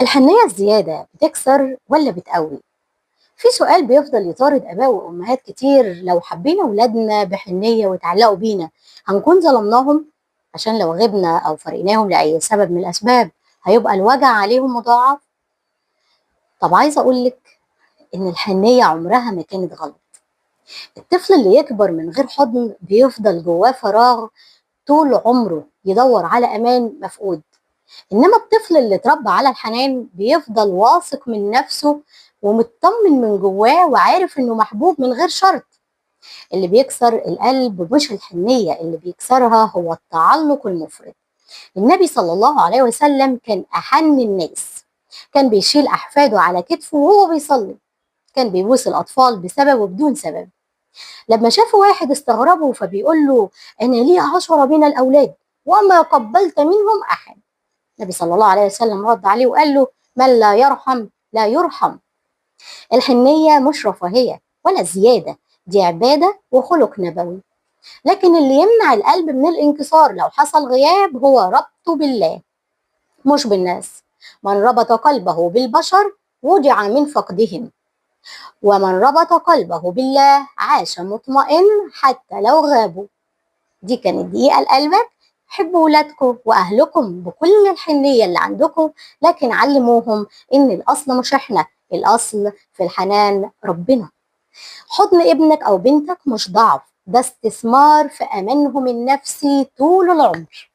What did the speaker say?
الحنية الزيادة بتكسر ولا بتقوي؟ في سؤال بيفضل يطارد آباء وأمهات كتير. لو حبينا ولادنا بحنية واتعلقوا بينا هنكون ظلمناهم؟ عشان لو غبنا أو فرقناهم لأي سبب من الأسباب هيبقى الوجع عليهم مضاعف؟ طب عايزة أقولك إن الحنية عمرها ما كانت غلط. الطفل اللي يكبر من غير حضن بيفضل جواه فراغ طول عمره يدور على أمان مفقود. إنما الطفل اللي اتربى على الحنان بيفضل واثق من نفسه ومطمن من جواه وعارف إنه محبوب من غير شرط. اللي بيكسر القلب مش الحنية، اللي بيكسرها هو التعلق المفرط. النبي صلى الله عليه وسلم كان أحن الناس، كان بيشيل أحفاده على كتفه وهو بيصلي، كان بيبوس الأطفال بسبب وبدون سبب. لما شافوا واحد استغربوا فبيقول له: أنا لي 10 من الأولاد وما قبلت منهم أحد. النبي صلى الله عليه وسلم رد عليه وقال له: من لا يرحم لا يرحم. الحنية مش رفاهية ولا زيادة، دي عبادة وخلق نبوي. لكن اللي يمنع القلب من الانكسار لو حصل غياب هو ربطه بالله مش بالناس. من ربط قلبه بالبشر وجع من فقدهم، ومن ربط قلبه بالله عاش مطمئن حتى لو غابوا. دي كانت دقيقة لقلبك. حبوا ولادكم وأهلكم بكل الحنية اللي عندكم، لكن علموهم إن الأصل مش إحنا، الأصل في الحنان ربنا. حضن ابنك أو بنتك مش ضعف، ده استثمار في أمانهم النفسي طول العمر.